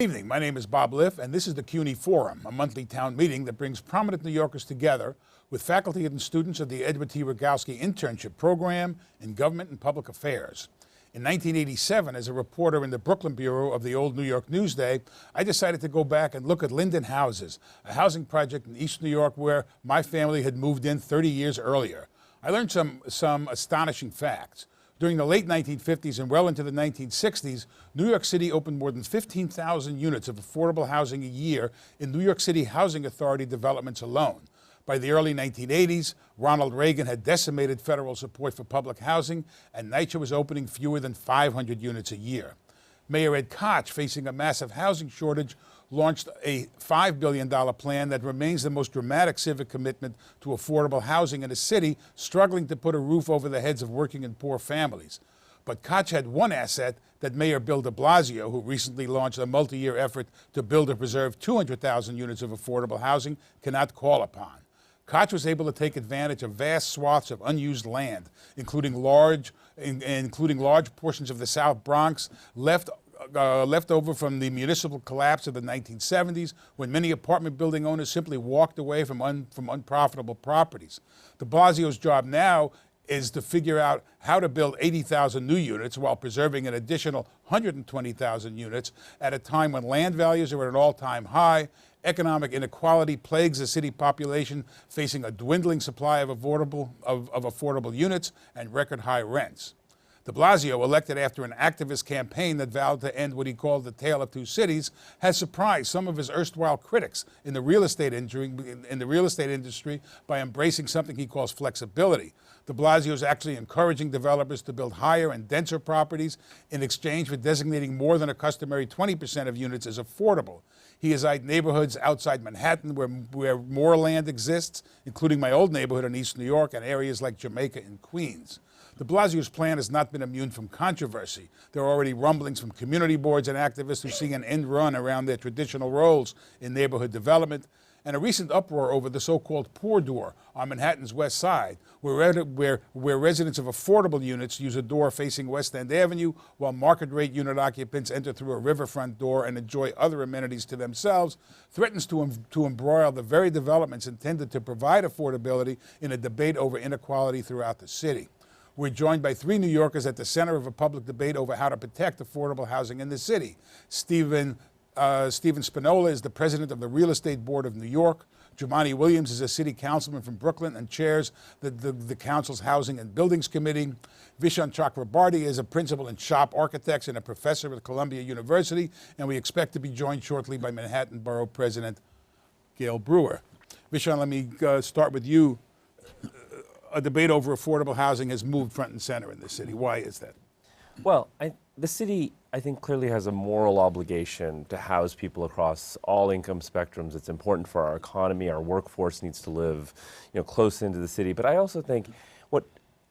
Evening. My name is Bob Liff, and this is the CUNY Forum, a monthly town meeting that brings prominent New Yorkers together with faculty and students of the Edward T. Rogowsky Internship Program in Government and Public Affairs. In 1987, as a reporter in the Brooklyn Bureau of the old New York Newsday, I decided to go back and look at Linden Houses, a housing project in East New York where my family had moved in 30 years earlier. I learned some astonishing facts. During the late 1950s and well into the 1960s, New York City opened more than 15,000 units of affordable housing a year in New York City Housing Authority developments alone. By the early 1980s, Ronald Reagan had decimated federal support for public housing, and NYCHA was opening fewer than 500 units a year. Mayor Ed Koch, facing a massive housing shortage, launched a $5 billion plan that remains the most dramatic civic commitment to affordable housing in a city struggling to put a roof over the heads of working and poor families. But Koch had one asset that Mayor Bill de Blasio, who recently launched a multi-year effort to build or preserve 200,000 units of affordable housing, cannot call upon. Koch was able to take advantage of vast swaths of unused land, including large portions of the South Bronx, left over from the municipal collapse of the 1970s, when many apartment building owners simply walked away from unprofitable properties. De Blasio's job now is to figure out how to build 80,000 new units while preserving an additional 120,000 units at a time when land values are at an all-time high. Economic inequality plagues the city population, facing a dwindling supply of affordable units and record high rents. De Blasio, elected after an activist campaign that vowed to end what he called the Tale of Two Cities, has surprised some of his erstwhile critics in the real estate industry by embracing something he calls flexibility. De Blasio is actually encouraging developers to build higher and denser properties in exchange for designating more than a customary 20% of units as affordable. He has eyed neighborhoods outside Manhattan where more land exists, including my old neighborhood in East New York and areas like Jamaica and Queens. De Blasio's plan has not been immune from controversy. There are already rumblings from community boards and activists who see an end run around their traditional roles in neighborhood development, and a recent uproar over the so-called Poor Door on Manhattan's West Side, where residents of affordable units use a door facing West End Avenue, while market-rate unit occupants enter through a riverfront door and enjoy other amenities to themselves, threatens to embroil the very developments intended to provide affordability in a debate over inequality throughout the city. We're joined by three New Yorkers at the center of a public debate over how to protect affordable housing in the city. Stephen Spinola is the president of the Real Estate Board of New York. Jumaane Williams is a city councilman from Brooklyn and chairs the council's Housing and Buildings Committee. Vishaan Chakrabarty is a principal in shop architects and a professor at Columbia University. And we expect to be joined shortly by Manhattan Borough President Gail Brewer. Vishaan, let me start with you. A debate over affordable housing has moved front and center in the city. Why is that? Well, the city, I think, clearly has a moral obligation to house people across all income spectrums. It's important for our economy. Our workforce needs to live, close into the city. But I also think what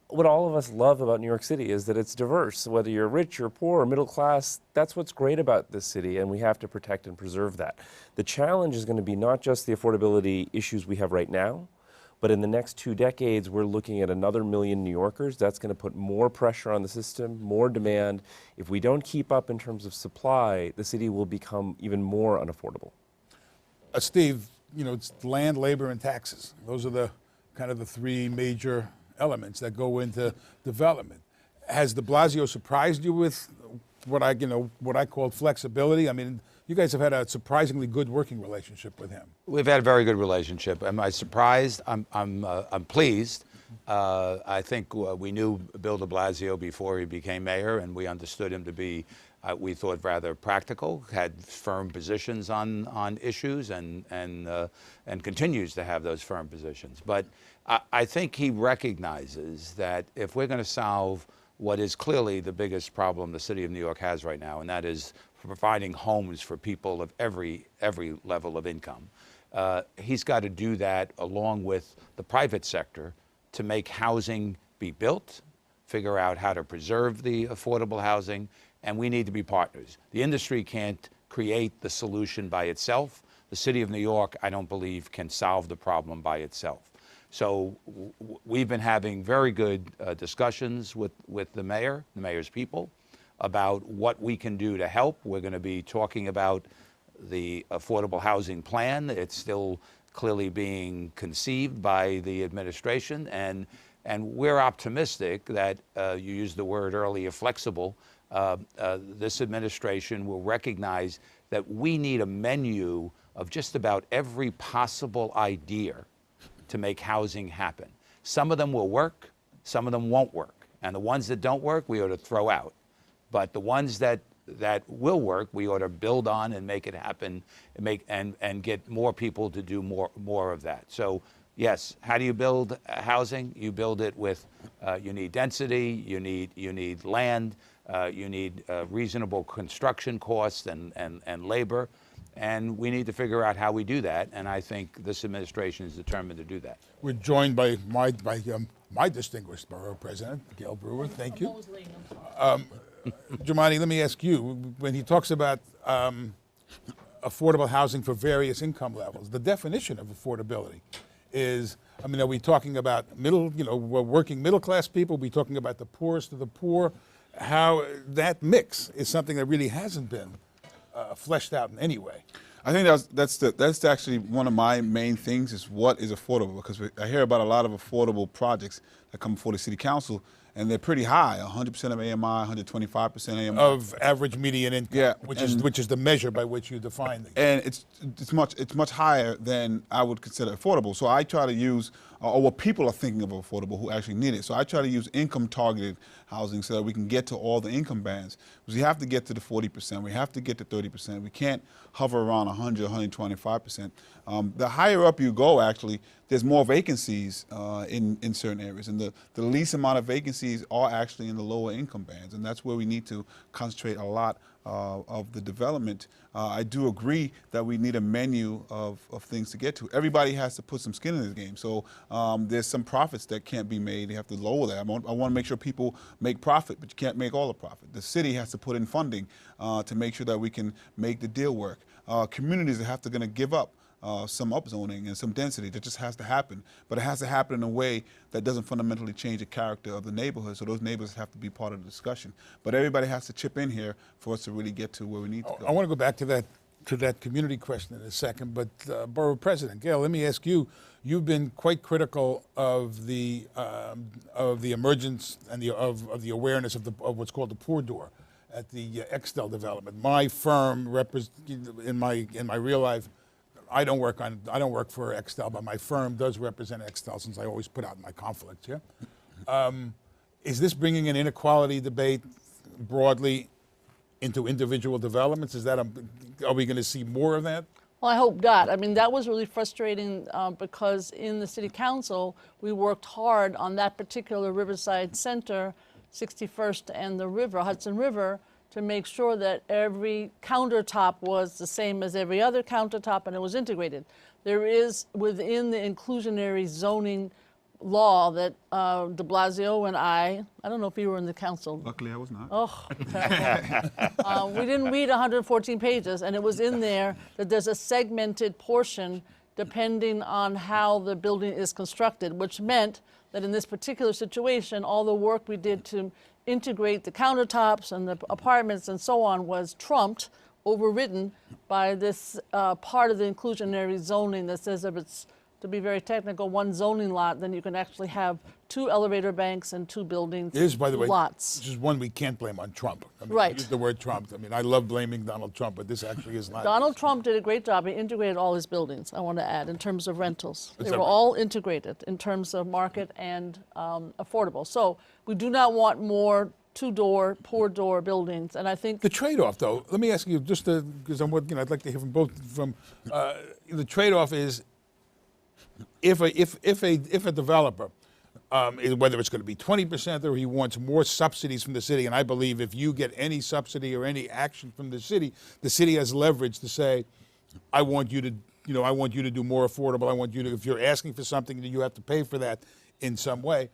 all of us love about New York City is that it's diverse. Whether you're rich or poor or middle class, that's what's great about this city, and we have to protect and preserve that. The challenge is going to be not just the affordability issues we have right now, but in the next 2 decades, we're looking at another million New Yorkers. That's going to put more pressure on the system, more demand. If we don't keep up in terms of supply, the city will become even more unaffordable. Steve, it's land, labor, and taxes. Those are the kind of the three major elements that go into development. Has de Blasio surprised you with what I called flexibility? I mean, you guys have had a surprisingly good working relationship with him. We've had a very good relationship. Am I surprised? I'm pleased. I think we knew Bill de Blasio before he became mayor, and we understood him to be, we thought, rather practical, had firm positions on issues, and continues to have those firm positions. But I think he recognizes that if we're going to solve what is clearly the biggest problem the city of New York has right now, and that is providing homes for people of every level of income. He's got to do that along with the private sector to make housing be built, figure out how to preserve the affordable housing, and we need to be partners. The industry can't create the solution by itself. The city of New York, I don't believe, can solve the problem by itself. So we've been having very good discussions with the mayor's people. about what we can do to help. We're going to be talking about the affordable housing plan. It's still clearly being conceived by the administration, and we're optimistic that, you used the word earlier, flexible, this administration will recognize that we need a menu of just about every possible idea to make housing happen. Some of them will work, some of them won't work, and the ones that don't work, we ought to throw out. But the ones that will work, we ought to build on and make it happen, and get more people to do more of that. So yes, how do you build housing? You build it with, you need density, you need land, you need reasonable construction costs and labor, and we need to figure out how we do that. And I think this administration is determined to do that. We're joined by my distinguished borough president, Gail Brewer. Thank you. Giovanni, let me ask you, when he talks about affordable housing for various income levels, the definition of affordability is, I mean, are we talking about working middle class people? Are we talking about the poorest of the poor? How that mix is something that really hasn't been fleshed out in any way. I think that's actually one of my main things, is what is affordable, because I hear about a lot of affordable projects that come before the city council, and they're pretty high, 100% of AMI, 125% AMI. Of average median income, Yeah, which is the measure by which you define things. And it's much higher than I would consider affordable. So I try to use, or what people are thinking of affordable who actually need it. So I try to use income targeted housing so that we can get to all the income bands. Because we have to get to the 40%, we have to get to 30%. We can't hover around 100, 125%. The higher up you go, actually, there's more vacancies in certain areas. And the least amount of vacancies are actually in the lower income bands. And that's where we need to concentrate a lot of the development. I do agree that we need a menu of things to get to. Everybody has to put some skin in this game. So there's some profits that can't be made. They have to lower that. I want to make sure people make profit, but you can't make all the profit. The city has to put in funding to make sure that we can make the deal work. Communities are going to give up some upzoning and some density. That just has to happen. But it has to happen in a way that doesn't fundamentally change the character of the neighborhood, so those neighbors have to be part of the discussion. But everybody has to chip in here for us to really get to where we need to go. I want to go back to that community question in a second, but Borough President Gail, let me ask you, you've been quite critical of the emergence and of the awareness of what's called the poor door at the Extel development. My firm, in my real life, I don't work for Extel, but my firm does represent Extel, since I always put out my conflicts here. Is this bringing an inequality debate broadly into individual developments? Are we going to see more of that? Well, I hope not. I mean, that was really frustrating because in the City Council, we worked hard on that particular Riverside Center, 61st and the river, Hudson River, to make sure that every countertop was the same as every other countertop and it was integrated. There is, within the inclusionary zoning law that de Blasio and I don't know if you were in the council. Luckily, I was not. Oh, we didn't read 114 pages, and it was in there that there's a segmented portion depending on how the building is constructed, which meant that in this particular situation, all the work we did to integrate the countertops and the apartments and so on was trumped, overridden by this part of the inclusionary zoning that says if it's, to be very technical, one zoning lot, then you can actually have 2 elevator banks and 2 buildings, It is, by the way, lots. this is one we can't blame on Trump. I mean, Right. I use the word Trump. I mean, I love blaming Donald Trump, but this actually is not. Donald Trump did a great job. He integrated all his buildings, I want to add, in terms of rentals. They that were right? all integrated in terms of market and affordable. So we do not want more 2-door, poor door buildings. And I think The trade-off, though, let me ask you, just because I'd like to hear from both. The trade-off is if a developer, whether it's going to be 20% or he wants more subsidies from the city, and I believe if you get any subsidy or any action from the city has leverage to say, I want you to do more affordable. I want you to, if you're asking for something, you have to pay for that in some way.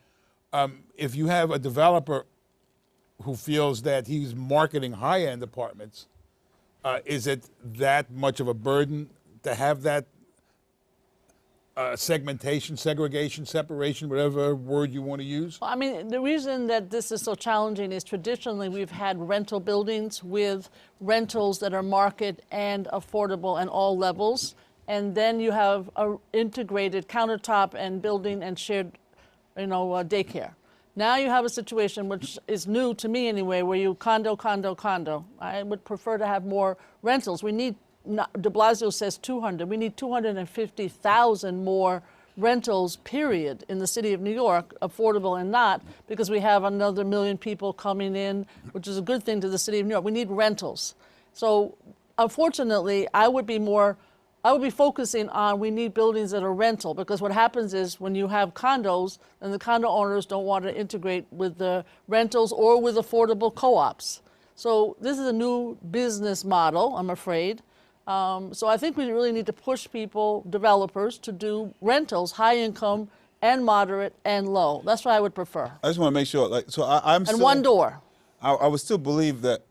If you have a developer who feels that he's marketing high-end apartments, is it that much of a burden to have that segmentation, segregation, separation, whatever word you want to use? I mean, the reason that this is so challenging is traditionally we've had rental buildings with rentals that are market and affordable and all levels. And then you have a integrated countertop and building and shared, daycare. Now you have a situation which is new to me anyway, where you condo, condo, condo. I would prefer to have more rentals. We need, de Blasio says 200. We need 250,000 more rentals, period, in the city of New York, affordable and not, because we have another million people coming in, which is a good thing to the city of New York. We need rentals. So unfortunately, I would be focusing on we need buildings that are rental, because what happens is when you have condos, then the condo owners don't want to integrate with the rentals or with affordable co-ops. So this is a new business model, I'm afraid. So I think we really need to push people, developers, to do rentals, high income and moderate and low. That's what I would prefer. I just want to make sure, I'm And still, one door. I would still believe that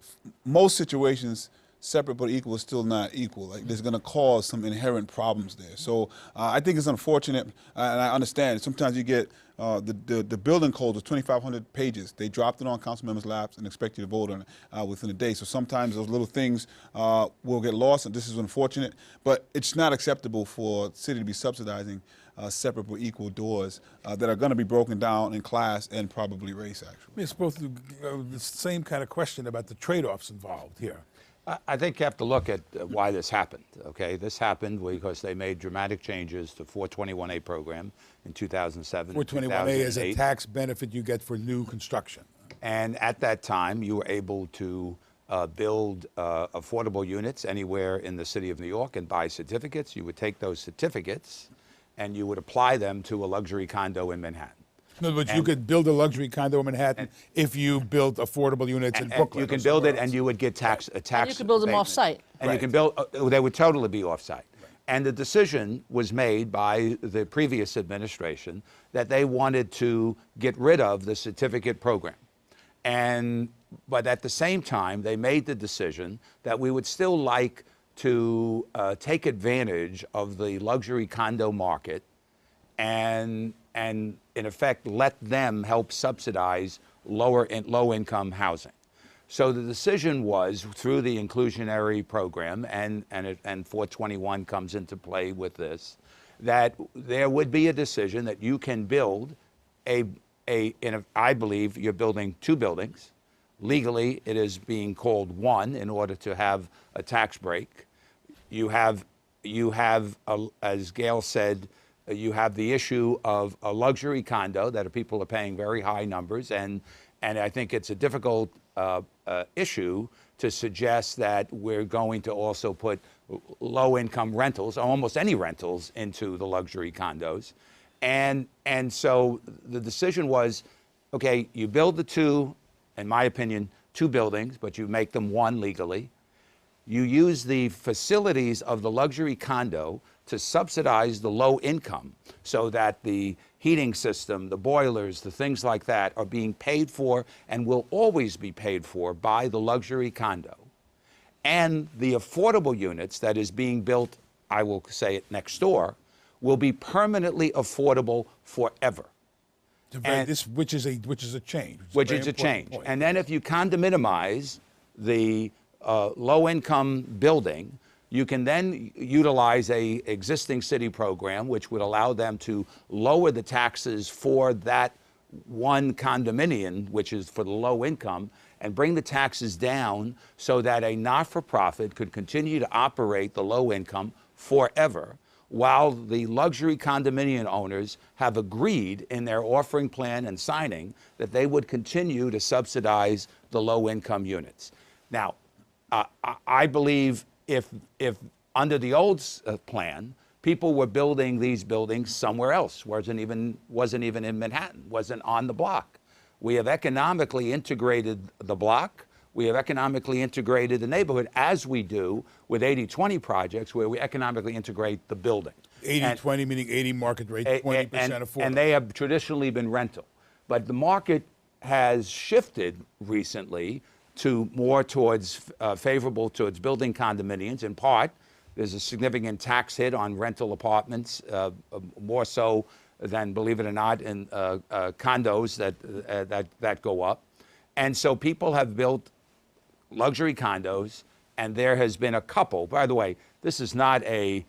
most situations, separate but equal is still not equal. Like, there's going to cause some inherent problems there. So I think it's unfortunate, and I understand. Sometimes you get the building code of 2,500 pages. They dropped it on council members' laps and expect you to vote on it within a day. So sometimes those little things will get lost, and this is unfortunate. But it's not acceptable for the city to be subsidizing separate but equal doors that are going to be broken down in class and probably race, actually. It's both the same kind of question about the trade-offs involved here. I think you have to look at why this happened, okay? This happened because they made dramatic changes to 421A program in 2007 and 421A is a 2008. tax benefit you get for new construction. And at that time, you were able to build affordable units anywhere in the city of New York and buy certificates. You would take those certificates and you would apply them to a luxury condo in Manhattan. In other words, you could build a luxury condo in Manhattan if you built affordable units in And Brooklyn. you can or build it somewhere and else. you would get tax And you could build them abatement. off-site. And you can build, they would totally be off-site. And the decision was made by the previous administration that they wanted to get rid of the certificate program. But at the same time, they made the decision that we would still like to take advantage of the luxury condo market and in effect let them help subsidize low-income housing. So the decision was, through the inclusionary program, and 421 comes into play with this, that there would be a decision that you can build I believe you're building two buildings. Legally, it is being called one in order to have a tax break. You have, as Gail said, you have the issue of a luxury condo that people are paying very high numbers, and I think it's a difficult issue to suggest that we're going to also put low-income rentals, almost any rentals, into the luxury condos. And so the decision was, okay, you build the two, in my opinion, two buildings, but you make them one legally. You use the facilities of the luxury condo to subsidize the low income so that the heating system, the boilers, the things like that are being paid for and will always be paid for by the luxury condo. And the affordable units that is being built, I will say it next door, will be permanently affordable forever. Which is a change. Which is a change. And then if you condominiumize the low-income building, you can then utilize a existing city program which would allow them to lower the taxes for that one condominium, which is for the low income, and bring the taxes down so that a not-for-profit could continue to operate the low income forever, while the luxury condominium owners have agreed in their offering plan and signing that they would continue to subsidize the low-income units. Now, I believe if under the old plan, people were building these buildings somewhere else, wasn't even in Manhattan, wasn't on the block. We have economically integrated the block. We have economically integrated the neighborhood, as we do with 80-20 projects, where we economically integrate the building. 80-20, meaning 80 market rate, 20% affordable. And they have traditionally been rental. But the market has shifted recently to more towards favorable towards building condominiums, in part There's a significant tax hit on rental apartments, more so than, believe it or not, in condos that go up. And so people have built luxury condos, and there has been a couple. By the way, this is not there's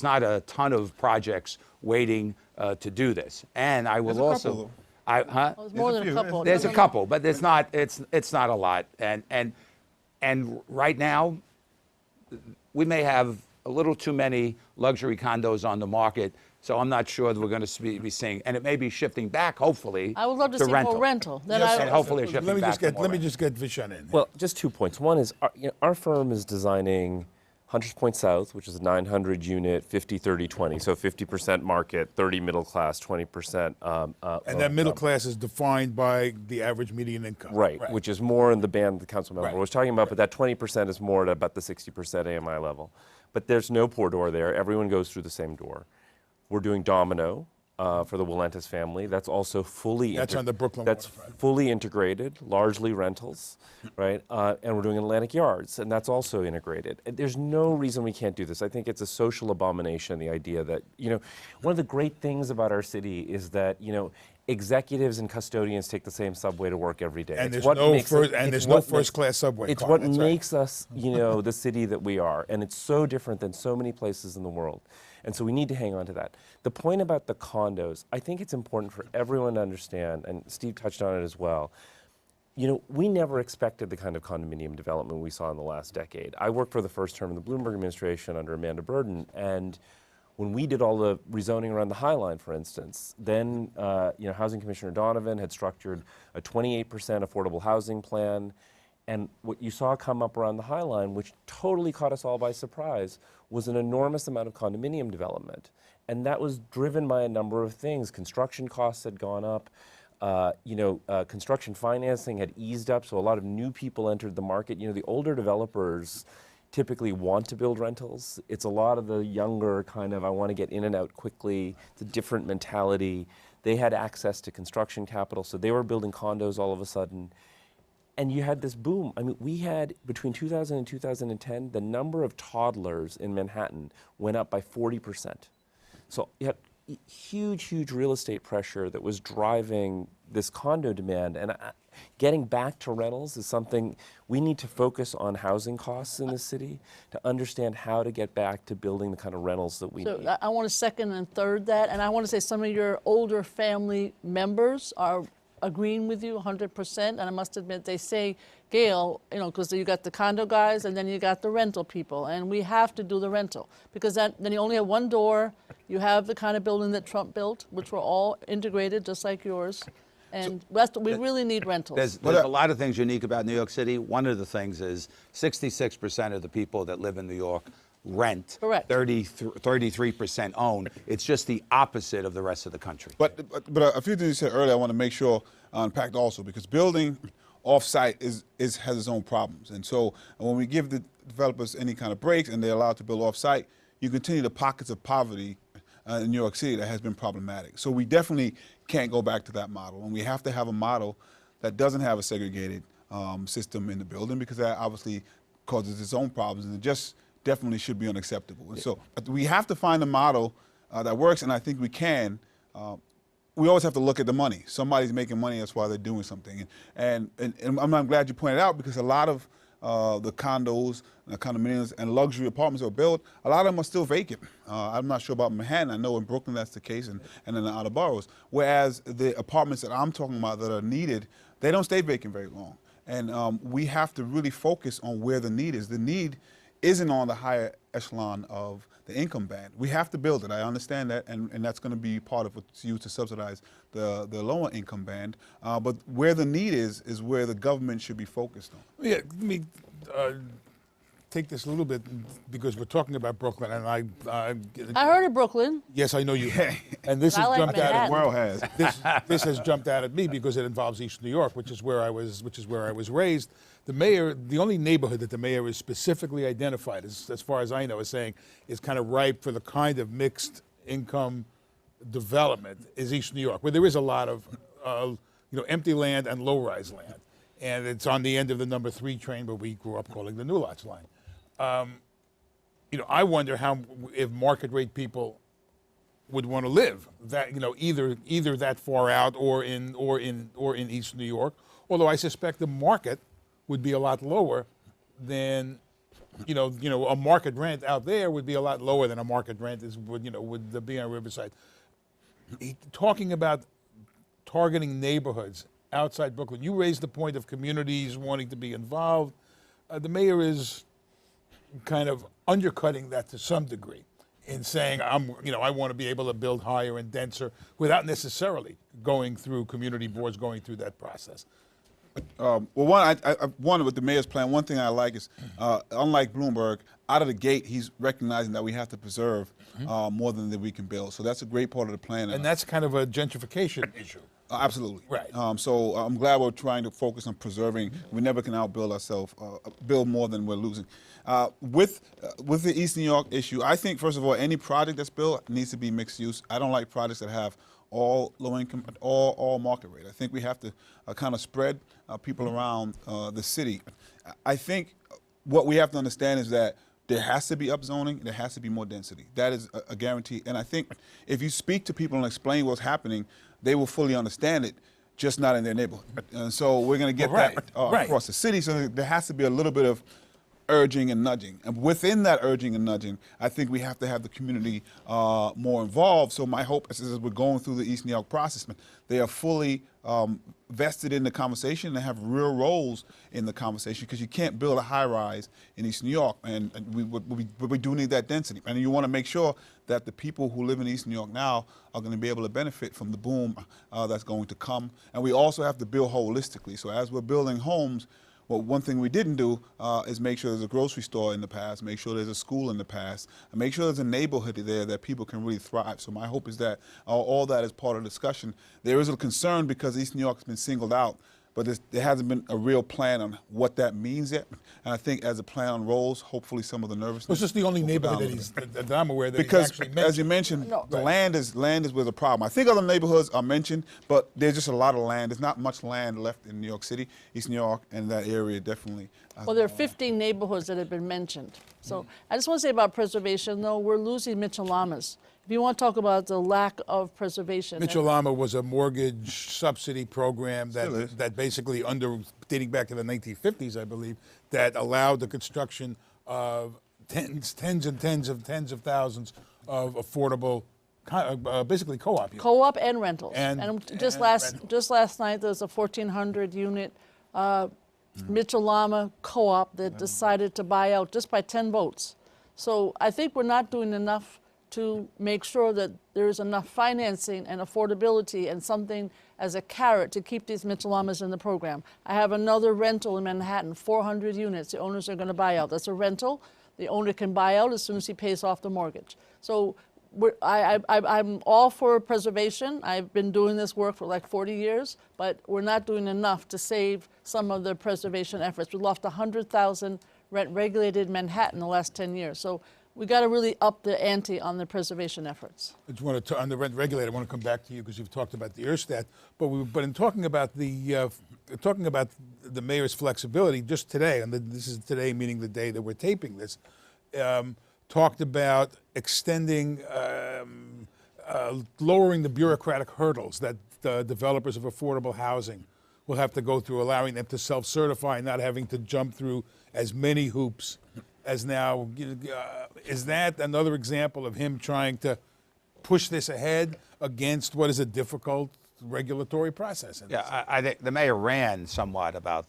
not a ton of projects waiting to do this. And I will There's a also, couple, Well, it's more There's a than a few. couple. there's a No, no, no. couple, but it's not a lot. And right now, we may have a little too many luxury condos on the market. So I'm not sure that we're going to be seeing, and it may be shifting back, hopefully, I would love to see more rental. Then Yes, I, and hopefully it's shifting let me back just to get more let me rental. just get Vishen in. Well, just 2 points. One is our firm is designing Hunters Point South, which is a 900-unit, 50-30-20, so 50% market, 30 middle class, 20%. And that middle class is defined by the average median income. Right, which is more in the band the council member Right. was talking about, but that 20% is more at about the 60% AMI level. But there's no poor door there. Everyone goes through the same door. We're doing Domino for the Walentis family. That's also fully That's on the Brooklyn That's waterfront. fully integrated, largely rentals, right? And we're doing Atlantic Yards, and that's also integrated. And there's no reason we can't do this. I think it's a social abomination, the idea that, one of the great things about our city is that, executives and custodians take the same subway to work every day. And It's there's what no makes first it- and it's there's no what makes- first class subway It's car. what That's right. makes us, the city that we are, and it's so different than so many places in the world. And so we need to hang on to that. The point about the condos, I think it's important for everyone to understand, and Steve touched on it as well. We never expected the kind of condominium development we saw in the last decade. I worked for the first term in the Bloomberg administration under Amanda Burden, and when we did all the rezoning around the High Line, for instance, then Housing Commissioner Donovan had structured a 28% affordable housing plan, and what you saw come up around the High Line, which totally caught us all by surprise, was an enormous amount of condominium development, and that was driven by a number of things. Construction costs had gone up. Construction financing had eased up, so a lot of new people entered the market. The older developers typically want to build rentals. It's a lot of the younger kind of, I want to get in and out quickly. It's a different mentality. They had access to construction capital, so they were building condos all of a sudden. And you had this boom. I mean, we had, between 2000 and 2010, the number of toddlers in Manhattan went up by 40%. So you had huge real estate pressure that was driving this condo demand. And getting back to rentals is something we need to focus on. Housing costs in the city to understand how to get back to building the kind of rentals that we So need. I want to second and third that, and I want to say some of your older family members are agreeing with you 100%, and I must admit they say, Gail, because you got the condo guys and then you got the rental people, and we have to do the rental because then you only have one door. You have the kind of building that Trump built, which were all integrated just like yours, and we really need rentals. There's a lot of things unique about New York City. One of the things is 66% of the people that live in New York rent. Correct. 33% own. It's just the opposite of the rest of the country. But a few things you said earlier, I want to make sure unpacked also, because building off-site has its own problems. And so when we give the developers any kind of breaks and they're allowed to build off-site, you continue the pockets of poverty in New York City that has been problematic. So we definitely can't go back to that model. And we have to have a model that doesn't have a segregated system in the building, because that obviously causes its own problems, and it just definitely should be unacceptable. And so we have to find a model that works, and I think we can. We always have to look at the money. Somebody's making money, that's why they're doing something. And I'm glad you pointed out, because a lot of the condos, condominiums, and luxury apartments that are built, a lot of them are still vacant. I'm not sure about Manhattan. I know in Brooklyn that's the case, and in the outer boroughs. Whereas the apartments that I'm talking about that are needed, they don't stay vacant very long. And we have to really focus on where the need is. The need isn't on the higher echelon of the income band. We have to build it. I understand that, and that's going to be part of what's used to subsidize the lower income band. But where the need is where the government should be focused on. Yeah, let me take this a little bit, because we're talking about Brooklyn, and I heard of Brooklyn. yes, I know you have. And this I has like jumped out at The world has. this has jumped out at me because it involves East New York, which is where I was raised. The mayor, the only neighborhood that the mayor is specifically identified, as far as I know, is saying is kind of ripe for the kind of mixed income development is East New York, where there is a lot of empty land and low-rise land, and it's on the end of the number 3 train, where we grew up calling the New Lots line. I wonder how if market rate people would want to live that either that far out or in East New York. Although I suspect the market would be a lot lower than a market rent out there would be a lot lower than a market rent would be on Riverside. Talking about targeting neighborhoods outside Brooklyn, you raised the point of communities wanting to be involved. The mayor is kind of undercutting that to some degree in saying I want to be able to build higher and denser without necessarily going through community boards, going through that process. Well, one with the mayor's plan, one thing I like is, unlike Bloomberg, out of the gate, he's recognizing that we have to preserve more than that we can build. So that's a great part of the plan. And that's kind of a gentrification issue. Absolutely. Right. So I'm glad we're trying to focus on preserving. We never can outbuild ourselves, build more than we're losing. With the East New York issue, I think, first of all, any project that's built needs to be mixed use. I don't like projects that have all low income, all market rate. I think we have to kind of spread people around the city. I think what we have to understand is that there has to be upzoning, there has to be more density. That is a guarantee. And I think if you speak to people and explain what's happening, they will fully understand it, just not in their neighborhood. And so we're going to get that across the city. So there has to be a little bit of urging and nudging. And within that urging and nudging, I think we have to have the community more involved. So my hope is as we're going through the East New York process, they are fully vested in the conversation and have real roles in the conversation, because you can't build a high rise in East New York, and we do need that density. And you want to make sure that the people who live in East New York now are going to be able to benefit from the boom that's going to come. And we also have to build holistically. So as we're building homes, well, one thing we didn't do is make sure there's a grocery store in the past, make sure there's a school in the past, and make sure there's a neighborhood there that people can really thrive. So my hope is that all that is part of the discussion. There is a concern because East New York has been singled out, but there hasn't been a real plan on what that means yet. And I think as the plan unrolls, hopefully some of the nervousness. This is the only neighborhood that I'm aware that because, he's actually mentioned. as you mentioned, the land is where the problem. I think other neighborhoods are mentioned, but there's just a lot of land. There's not much land left in New York City, East New York, and that area definitely. Well, there are 15 neighborhoods that have been mentioned. So I just want to say about preservation, though, we're losing Mitchell Lamas. If you want to talk about the lack of preservation. Mitchell Lama was a mortgage subsidy program that basically dating back to the 1950s, I believe, that allowed the construction of tens and tens of thousands of affordable, basically co-op units. Co-op and rentals. And just last night there was a 1,400 unit Mitchell Lama co-op that decided to buy out just by 10 votes. So I think we're not doing enough to make sure that there is enough financing and affordability and something as a carrot to keep these Mitchell Lamas in the program. I have another rental in Manhattan, 400 units. The owners are going to buy out. That's a rental. The owner can buy out as soon as he pays off the mortgage. So I'm all for preservation. I've been doing this work for like 40 years, but we're not doing enough to save some of the preservation efforts. We lost 100,000 rent-regulated Manhattan in the last 10 years. So we got to really up the ante on the preservation efforts. I just want to, on the rent regulator, I want to come back to you because you've talked about the ERSTAT, but in talking about the mayor's flexibility, just today, and this is today meaning the day that we're taping this, talked about extending, lowering the bureaucratic hurdles that developers of affordable housing will have to go through, allowing them to self-certify, not having to jump through as many hoops as now. Is that another example of him trying to push this ahead against what is a difficult regulatory process? I think the mayor ran somewhat about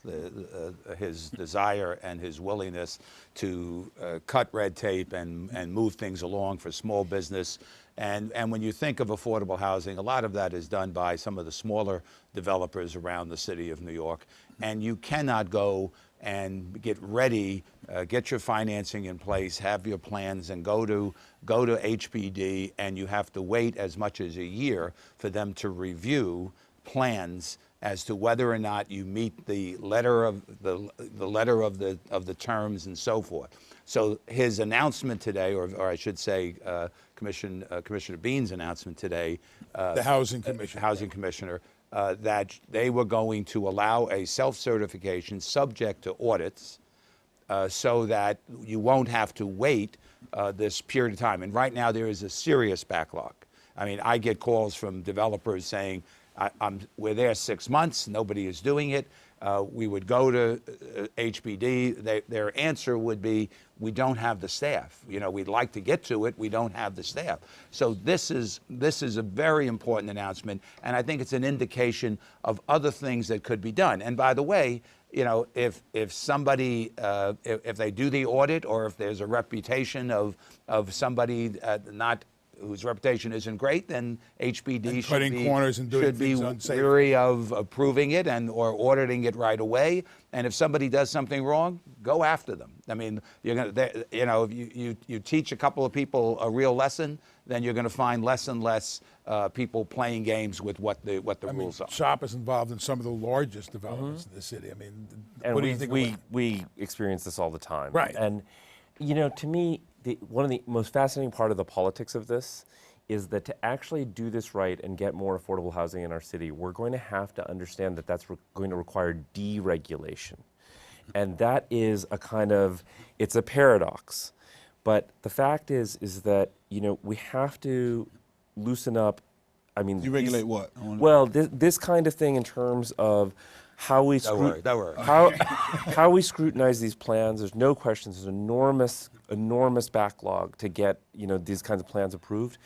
his desire and his willingness to cut red tape and move things along for small business. And when you think of affordable housing, a lot of that is done by some of the smaller developers around the city of New York. And you cannot go and get ready, get your financing in place, have your plans, and go to HPD, and you have to wait as much as a year for them to review plans as to whether or not you meet the letter of the terms and so forth. So his announcement today, or I should say, Commissioner Bean's announcement today, the Housing Commissioner, that they were going to allow a self-certification subject to audits so that you won't have to wait this period of time. And right now there is a serious backlog. I mean, I get calls from developers saying, we're there 6 months, nobody is doing it. We would go to HPD. Their answer would be, we don't have the staff. You know, we'd like to get to it, we don't have the staff. So this is a very important announcement, and I think it's an indication of other things that could be done. And by the way, you know, if somebody, if they do the audit, or if there's a reputation of somebody whose reputation isn't great, then HPD should be weary of approving it or auditing it right away. And if somebody does something wrong, go after them. I mean, if you teach a couple of people a real lesson, then you're going to find less and less people playing games with what the rules are. SHOP is involved in some of the largest developments in the city. I mean, what do you think? We experience this all the time, right? And you know, to me, one of the most fascinating part of the politics of this is that to actually do this right and get more affordable housing in our city, we're going to have to understand that that's going to require deregulation. And that is a kind of, it's a paradox. But the fact is that, you know, we have to loosen up, I mean— Deregulate what? Well, this kind of thing in terms of how we how we scrutinize these plans. There's no question. There's an enormous backlog to get, you know, these kinds of plans approved.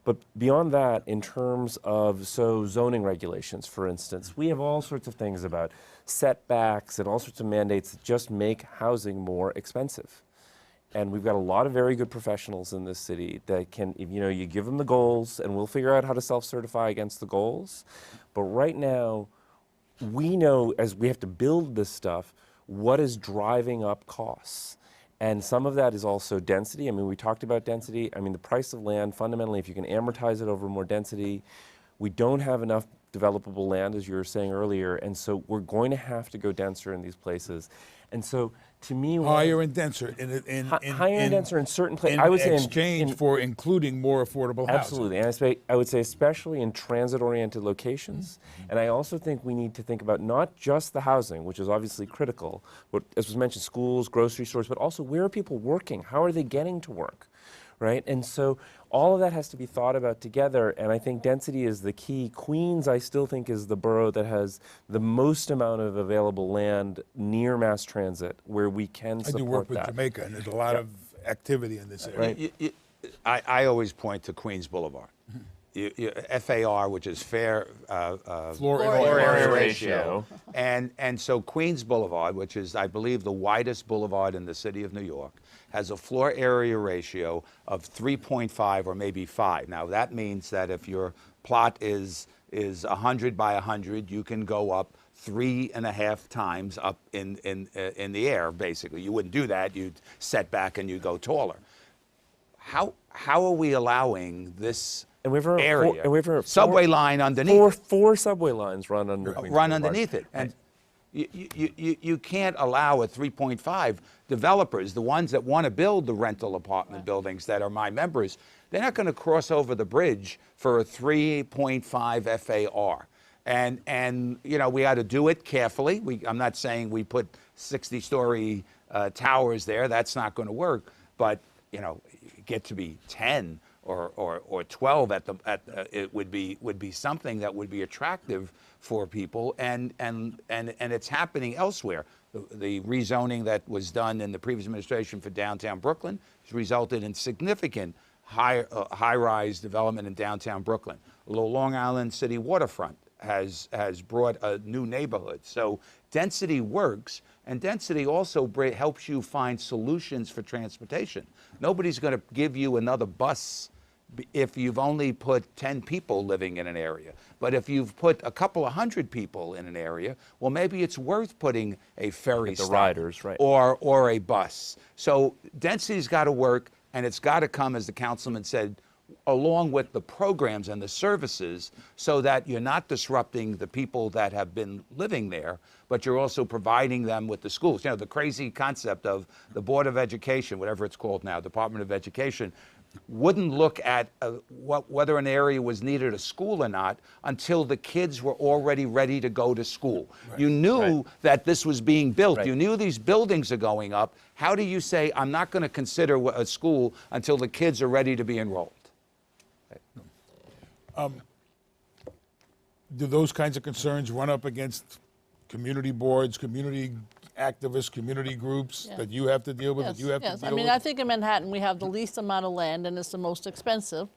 But beyond that, in terms of zoning regulations, for instance, we have all sorts of things about setbacks and all sorts of mandates that just make housing more expensive. And we've got a lot of very good professionals in this city that can, you know, you give them the goals and we'll figure out how to self-certify against the goals. But right now, we know, as we have to build this stuff, what is driving up costs. And some of that is also density. I mean, we talked about density. I mean, the price of land, fundamentally, if you can amortize it over more density, we don't have enough developable land, as you were saying earlier, and so we're going to have to go denser in these places. And so, to me— higher and denser higher and denser in certain places. I would say in exchange for including more affordable housing. Absolutely, and I would say especially in transit-oriented locations. And I also think we need to think about not just the housing, which is obviously critical, but as was mentioned, schools, grocery stores, but also where are people working? How are they getting to work? Right? And so all of that has to be thought about together, and I think density is the key. Queens, I still think, is the borough that has the most amount of available land near mass transit where we can support that. I do work with Jamaica, and there's a lot of activity in this area. Right. I always point to Queens Boulevard. FAR, which is fair Floor area ratio. And so Queens Boulevard, which is, I believe, the widest boulevard in the city of New York, has a floor area ratio of 3.5 or maybe 5. Now, that means that if your plot is 100 by 100, you can go up 3.5 times up in the air, basically. You wouldn't do that. You'd set back and you go taller. How are we allowing this area, subway line underneath? Four subway lines run under Queens Run Boulevard. underneath it. And you can't allow a 3.5. Developers, the ones that want to build the rental apartment buildings that are my members, they're not going to cross over the bridge for a 3.5 FAR. And you know, we ought to do it carefully. I'm not saying we put 60-story towers there. That's not going to work. But you know, get to be 10 or 12 it would be something that would be attractive for people, and it's happening elsewhere. The rezoning that was done in the previous administration for downtown Brooklyn has resulted in significant high-rise development in downtown Brooklyn. Long Island City waterfront has brought a new neighborhood. So density works, and density also helps you find solutions for transportation. Nobody's going to give you another bus if you've only put 10 people living in an area. But if you've put a couple of hundred people in an area, well, maybe it's worth putting a ferry stop riders, right, or a bus. So density's got to work, and it's got to come, as the councilman said, along with the programs and the services, so that you're not disrupting the people that have been living there, but you're also providing them with the schools. You know, the crazy concept of the Board of Education, whatever it's called now, Department of Education, wouldn't look at whether an area was needed a school or not until the kids were already ready to go to school. Right. You knew that this was being built. Right. You knew these buildings are going up. How do you say, I'm not going to consider a school until the kids are ready to be enrolled? Do those kinds of concerns run up against community boards, community activists, community groups that you have to deal with, that you have to deal I mean, with? I think in Manhattan we have the least amount of land and it's the most expensive.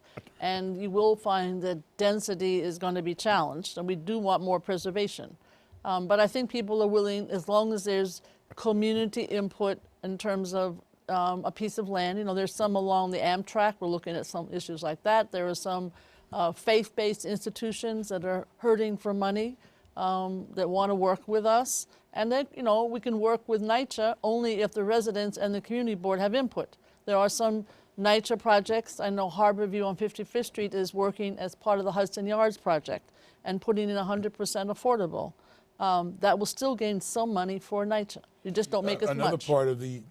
And you will find that density is going to be challenged, and we do want more preservation. But I think people are willing, as long as there's community input in terms of a piece of land. You know, there's some along the Amtrak. We're looking at some issues like that. There are some faith-based institutions that are hurting for money that want to work with us. And then, you know, we can work with NYCHA only if the residents and the community board have input. There are some NYCHA projects. I know Harborview on 55th Street is working as part of the Hudson Yards project and putting in 100% affordable. That will still gain some money for NYCHA. You just don't make as Another much. part of the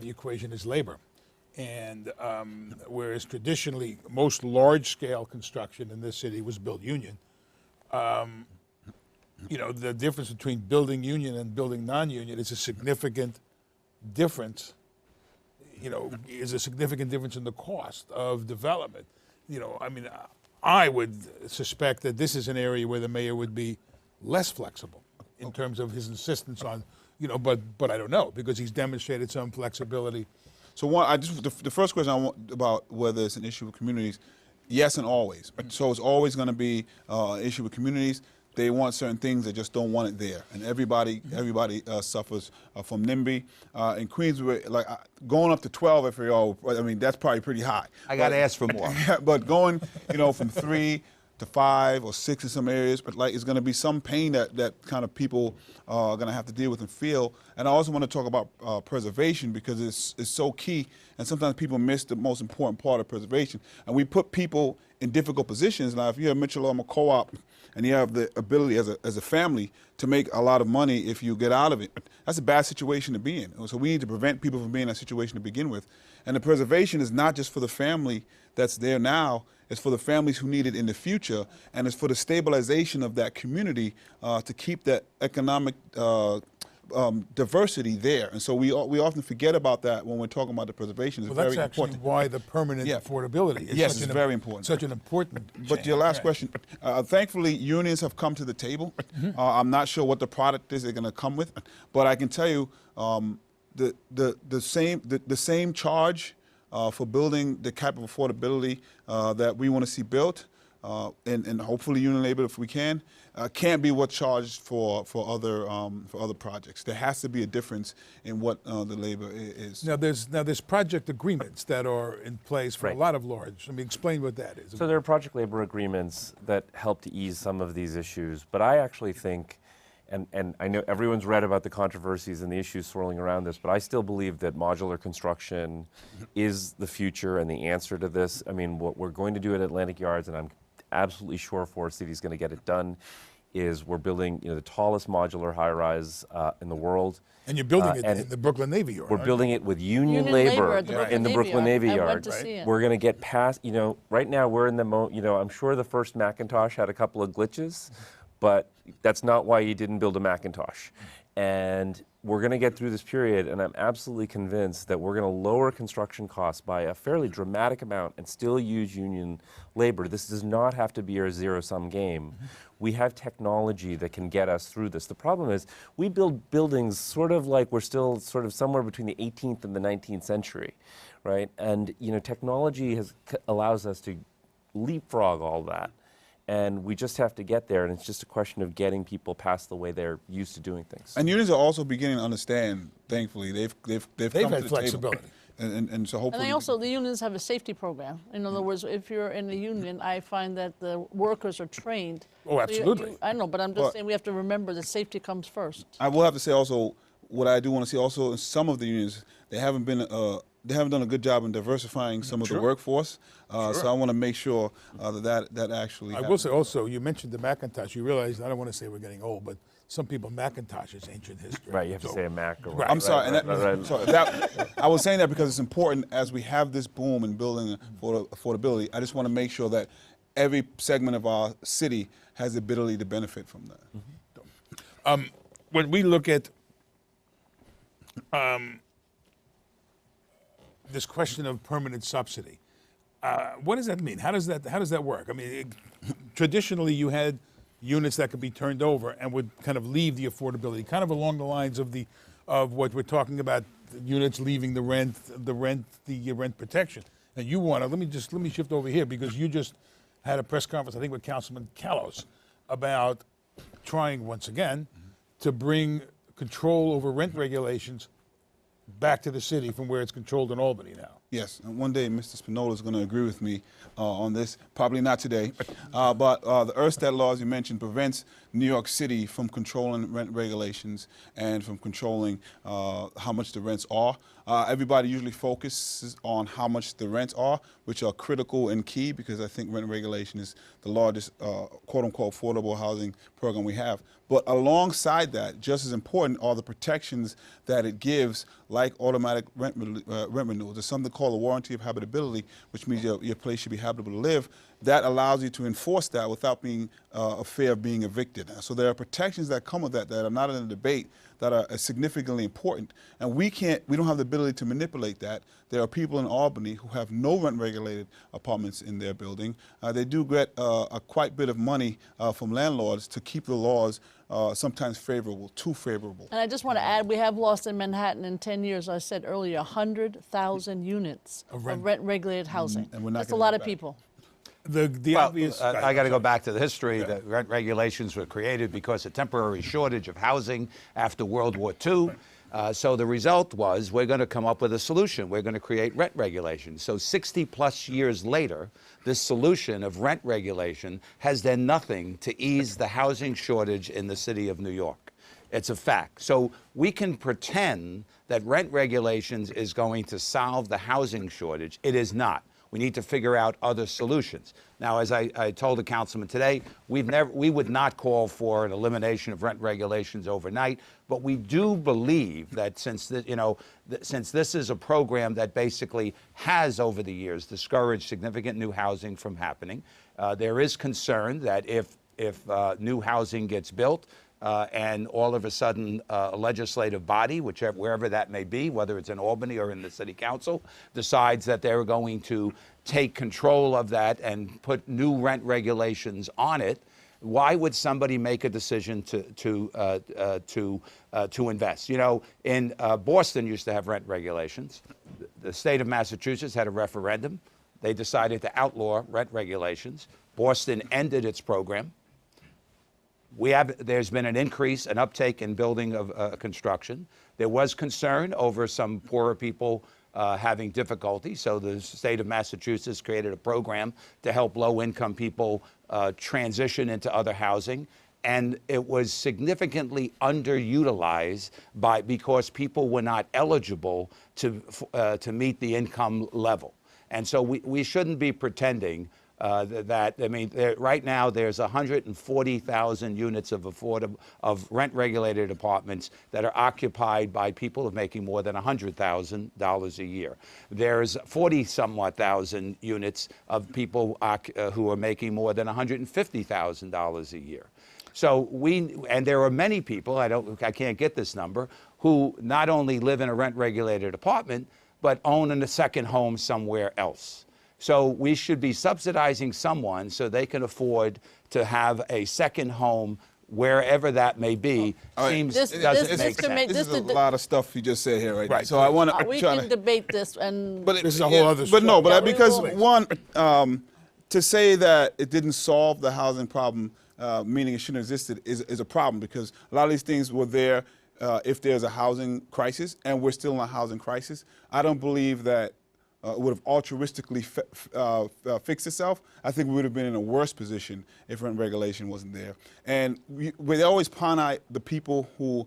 equation is labor. And whereas traditionally most large-scale construction in this city was built union, you know, the difference between building union and building non-union is a significant difference. You know, is a significant difference in the cost of development. You know, I mean, I would suspect that this is an area where the mayor would be less flexible in terms of his insistence on, you know, but I don't know, because he's demonstrated some flexibility. So the first question I want about whether it's an issue with communities, yes and always. So it's always going to be an issue with communities. They want certain things, they just don't want it there, and everybody suffers from NIMBY. In Queens, like going up to 12 FAO. I mean, that's probably pretty high. I got to ask for more. But going, you know, from 3 to 5 or 6 in some areas, but like it's going to be some pain that kind of people are going to have to deal with and feel. And I also want to talk about preservation, because it's so key, and sometimes people miss the most important part of preservation. And we put people in difficult positions. Now, if you're a Mitchell Co-op and you have the ability as a family to make a lot of money if you get out of it, that's a bad situation to be in. So we need to prevent people from being in that situation to begin with. And the preservation is not just for the family that's there now, it's for the families who need it in the future, and it's for the stabilization of that community to keep that economic diversity there. And so we often forget about that when we're talking about the preservation. It's Well, that's very actually important. why the permanent Yeah. affordability is Yes, such it's an very important. Such an important But change. your last Right. question, thankfully, unions have come to the table. I'm not sure what the product is they're going to come with, but I can tell you the same charge for building the type of affordability that we want to see built, and hopefully union labor, if we can, can't be what's charged for other projects. There has to be a difference in what the labor is. Now there's project agreements that are in place for a Right. lot of large. I mean, explain what that is. So there are project labor agreements that help to ease some of these issues, but I actually think, and I know everyone's read about the controversies and the issues swirling around this, but I still believe that modular construction is the future and the answer to this. I mean, what we're going to do at Atlantic Yards, and I'm absolutely sure Forest City is going to get it done, is we're building, you know, the tallest modular high-rise in the world. And you're building it and in the Brooklyn Navy Yard. We're aren't building it with union Union labor labor at the Brooklyn in the Navy Brooklyn Yard. Navy I Yard. went to see it. We're going to get past, you know, right now we're in the, you know, I'm sure the first Macintosh had a couple of glitches, but that's not why you didn't build a Macintosh. And we're going to get through this period, and I'm absolutely convinced that we're going to lower construction costs by a fairly dramatic amount and still use union labor. This does not have to be a zero-sum game. We have technology that can get us through this. The problem is we build buildings sort of like we're still sort of somewhere between the 18th and the 19th century, right? And, you know, technology allows us to leapfrog all that. And we just have to get there, and it's just a question of getting people past the way they're used to doing things. And unions are also beginning to understand. Thankfully, they've come had to the flexibility. table. And so hopefully. And they also, the unions have a safety program. In other words, if you're in a union, I find that the workers are trained. Oh, absolutely. I know, but I'm just saying we have to remember that safety comes first. I will have to say also, what I do want to see also in some of the unions, they haven't done a good job in diversifying some of the workforce. So I want to make sure that actually. I will say also, you mentioned the Macintosh. You realize, I don't want to say we're getting old, but some people Macintosh is ancient history. Right, you have to So- say a Mac or Right. I'm sorry, right, and that, right. sorry, I was saying that because it's important as we have this boom in building affordability. I just want to make sure that every segment of our city has the ability to benefit from that. When we look at this question of permanent subsidy, what does that mean? How does that work? I mean, traditionally you had units that could be turned over and would kind of leave the affordability, kind of along the lines of what we're talking about, the units leaving the rent protection. And you want to let me shift over here because you just had a press conference, I think, with Councilman Callos about trying once again to bring control over rent regulations back to the city from where it's controlled in Albany now. Yes, and one day Mr. Spinola is going to agree with me on this. Probably not today, but the Erstad law, as you mentioned, prevents New York City from controlling rent regulations and from controlling how much the rents are. Everybody usually focuses on how much the rents are, which are critical and key because I think rent regulation is the largest quote-unquote affordable housing program we have. But alongside that, just as important are the protections that it gives, like automatic rent renewals. There's something called a warranty of habitability, which means your place should be habitable to live. That allows you to enforce that without being a fear of being evicted. So there are protections that come with that are not in the debate that are significantly important. And we don't have the ability to manipulate that. There are people in Albany who have no rent-regulated apartments in their building. They do get a quite bit of money from landlords to keep the laws sometimes favorable, too favorable. And I just want to add, we have lost in Manhattan in 10 years, I said earlier, 100,000 units of rent-regulated housing. And we're not That's a gonna lot go of back. people. The Well, obvious. I got to go back to the history. The rent regulations were created because of temporary shortage of housing after World War II. So the result was we're going to come up with a solution. We're going to create rent regulation. So 60 plus years later, this solution of rent regulation has done nothing to ease the housing shortage in the city of New York. It's a fact. So we can pretend that rent regulations is going to solve the housing shortage. It is not. We need to figure out other solutions. Now, as I told the councilman today, we would not call for an elimination of rent regulations overnight, but we do believe that since this is a program that basically has over the years discouraged significant new housing from happening, there is concern that if new housing gets built, and all of a sudden a legislative body, wherever that may be, whether it's in Albany or in the city council, decides that they're going to take control of that and put new rent regulations on it, why would somebody make a decision to invest? You know, in Boston used to have rent regulations. The state of Massachusetts had a referendum. They decided to outlaw rent regulations. Boston ended its program. There's been an increase, an uptake in building of construction. There was concern over some poorer people having difficulty, so the state of Massachusetts created a program to help low-income people transition into other housing, and it was significantly underutilized because people were not eligible to meet the income level. And so we shouldn't be pretending right now there's 140,000 units of rent-regulated apartments that are occupied by people making more than $100,000 a year. There's 40-somewhat thousand units of people who are making more than $150,000 a year. So and there are many people, I can't get this number, who not only live in a rent-regulated apartment, but own a second home somewhere else. So we should be subsidizing someone so they can afford to have a second home wherever that may be. Doesn't make sense. This is a lot of stuff you just said here, right? So I want to. We can debate this, and But this is a whole other But no, story. but we because will. one, to say that it didn't solve the housing problem, meaning it shouldn't have existed, is a problem because a lot of these things were there if there's a housing crisis, and we're still in a housing crisis. I don't believe that it would have altruistically fixed itself. I think we would have been in a worse position if rent regulation wasn't there. And we always pawn out the people who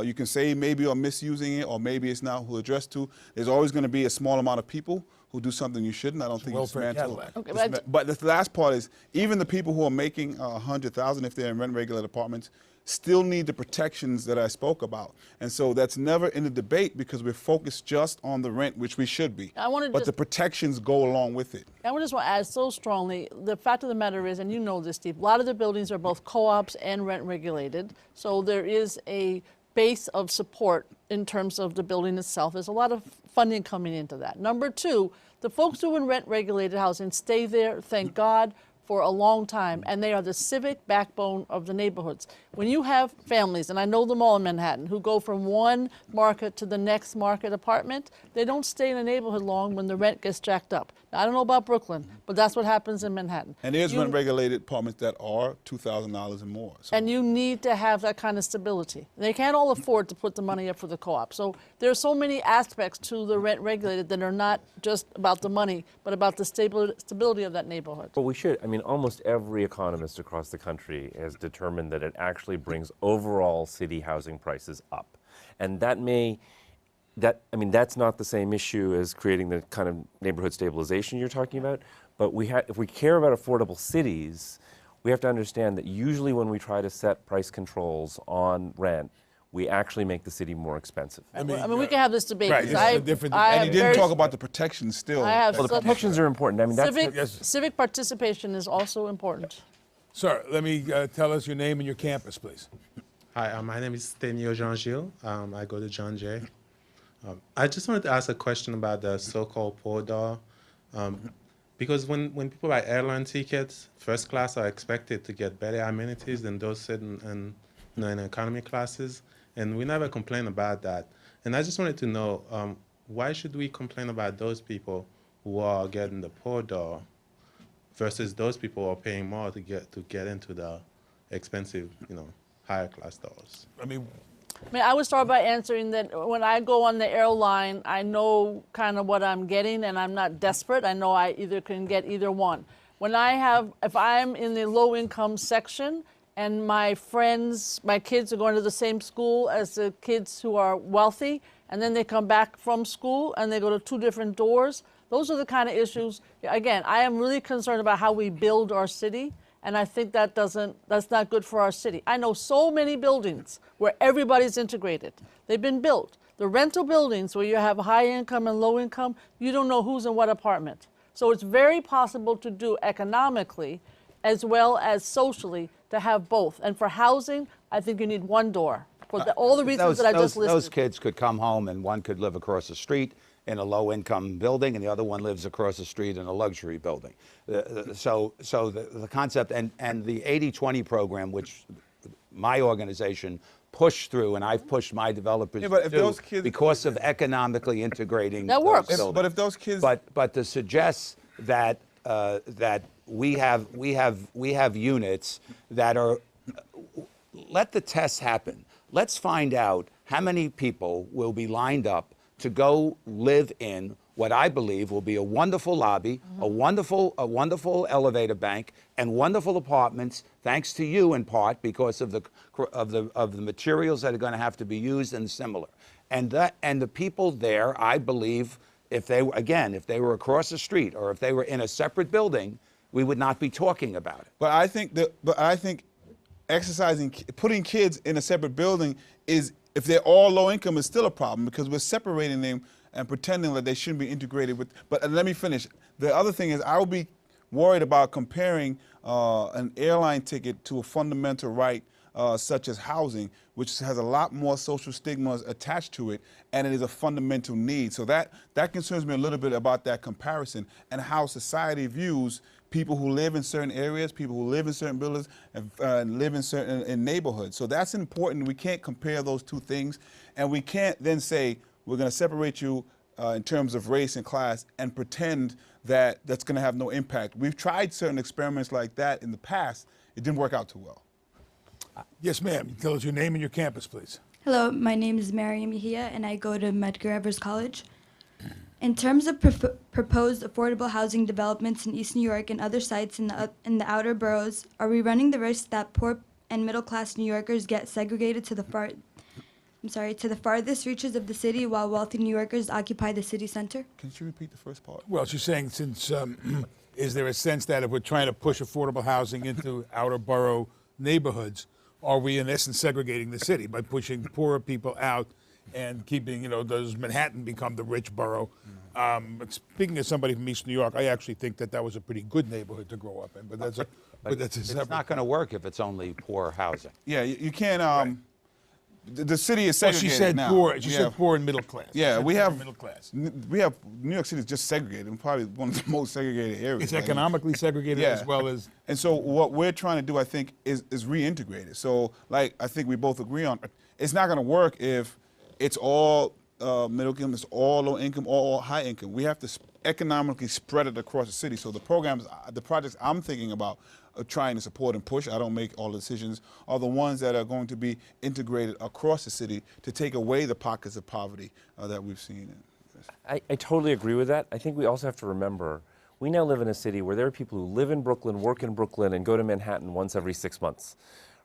you can say maybe are misusing it or maybe it's not who addressed to. There's always going to be a small amount of people who do something you shouldn't. I don't think it's welfare dismantle. Cadillac. Okay, But the last part is even the people who are making $100,000 if they're in rent-regulated apartments, still need the protections that I spoke about. And so that's never in the debate because we're focused just on the rent, which we should be. I wanna but just- the protections go along with it. I just want to add so strongly, the fact of the matter is, and you know this, Steve, a lot of the buildings are both co-ops and rent regulated. So there is a base of support in terms of the building itself. There's a lot of funding coming into that. Number two, the folks who are in rent regulated housing stay there, thank God, for a long time, and they are the civic backbone of the neighborhoods. When you have families, and I know them all in Manhattan, who go from one market to the next market apartment, they don't stay in a neighborhood long when the rent gets jacked up. Now, I don't know about Brooklyn, but that's what happens in Manhattan. And there's You- rent-regulated apartments that are $2,000 and more. So. And you need to have that kind of stability. They can't all afford to put the money up for the co-op. So there are so many aspects to the rent regulated that are not just about the money, but about the stability of that neighborhood. But we should, I mean, almost every economist across the country has determined that it actually brings overall city housing prices up. And that may, I mean, that's not the same issue as creating the kind of neighborhood stabilization you're talking about. But if we care about affordable cities, we have to understand that usually when we try to set price controls on rent, we actually make the city more expensive. I mean, we can have this debate. right, because this is a different I debate. And have he didn't very- talk about the protections still. I have Well, the such- protections are important. I mean, that's civic, yes. civic participation is also important. Sir, let me tell us your name and your campus, please. Hi, my name is Stenio Jean-Gilles. I go to John Jay. I just wanted to ask a question about the so-called poor door. Because when people buy airline tickets, first class are expected to get better amenities than those sitting in economy classes. And we never complain about that. And I just wanted to know, why should we complain about those people who are getting the poor door versus those people who are paying more to get into the expensive, higher class doors? I mean, I would start by answering that when I go on the airline, I know kind of what I'm getting and I'm not desperate. I know I either can get either one. If I'm in the low income section and my kids are going to the same school as the kids who are wealthy, and then they come back from school and they go to two different doors, those are the kind of issues. Again, I am really concerned about how we build our city. And I think that's not good for our city. I know so many buildings where everybody's integrated. They've been built. The rental buildings where you have high income and low income, you don't know who's in what apartment. So it's very possible to do economically as well as socially to have both. And for housing, I think you need one door for all the reasons that I just listed. Those kids could come home and one could live across the street in a low-income building, and the other one lives across the street in a luxury building. So the concept and the 80-20 program, which my organization pushed through, and I've pushed my developers Yeah, but if to those kids- because of economically integrating. That those works. buildings. But if those kids... But to suggest that that we have units that are, let the tests happen. Let's find out how many people will be lined up to go live in what I believe will be a wonderful lobby, a wonderful elevator bank, and wonderful apartments, thanks to you in part because of the materials that are going to have to be used and similar. And the people there, I believe, if they were across the street or if they were in a separate building, we would not be talking about it. But I think putting kids in a separate building is, if they're all low income, is still a problem because we're separating them and pretending that they shouldn't be integrated with. But let me finish. The other thing is, I would be worried about comparing an airline ticket to a fundamental right such as housing, which has a lot more social stigmas attached to it, and it is a fundamental need. So that concerns me a little bit about that comparison and how society views people who live in certain areas, people who live in certain buildings, and live in certain neighborhoods. So that's important. We can't compare those two things, and we can't then say we're going to separate you in terms of race and class and pretend that that's going to have no impact. We've tried certain experiments like that in the past. It didn't work out too well. yes, ma'am. Tell us your name and your campus, please. Hello, my name is Mariam Mejia, and I go to Medgar Evers College. In terms of proposed affordable housing developments in East New York and other sites in the outer boroughs, are we running the risk that poor and middle-class New Yorkers get segregated to the farthest reaches of the city while wealthy New Yorkers occupy the city center? Can you repeat the first part? Well, she's saying since, is there a sense that if we're trying to push affordable housing into outer borough neighborhoods, are we in essence segregating the city by pushing poorer people out and keeping, does Manhattan become the rich borough? But speaking as somebody from East New York, I actually think that was a pretty good neighborhood to grow up in. But that's a It's separate. not going to work if it's only poor housing. Yeah, you can't. The city is Well, segregated she said now. poor. She We said have- poor and middle class. Yeah, we have middle class. We have New York City is just segregated, and probably one of the most segregated areas. It's Like, economically segregated Yeah. as well as. And so what we're trying to do, I think, is reintegrate it. So, like, I think we both agree on, it's not going to work if it's all middle income, it's all low income, all high income. We have to economically spread it across the city. So the programs, the projects I'm thinking about trying to support and push, I don't make all the decisions, are the ones that are going to be integrated across the city to take away the pockets of poverty that we've seen. I totally agree with that. I think we also have to remember, we now live in a city where there are people who live in Brooklyn, work in Brooklyn, and go to Manhattan once every 6 months.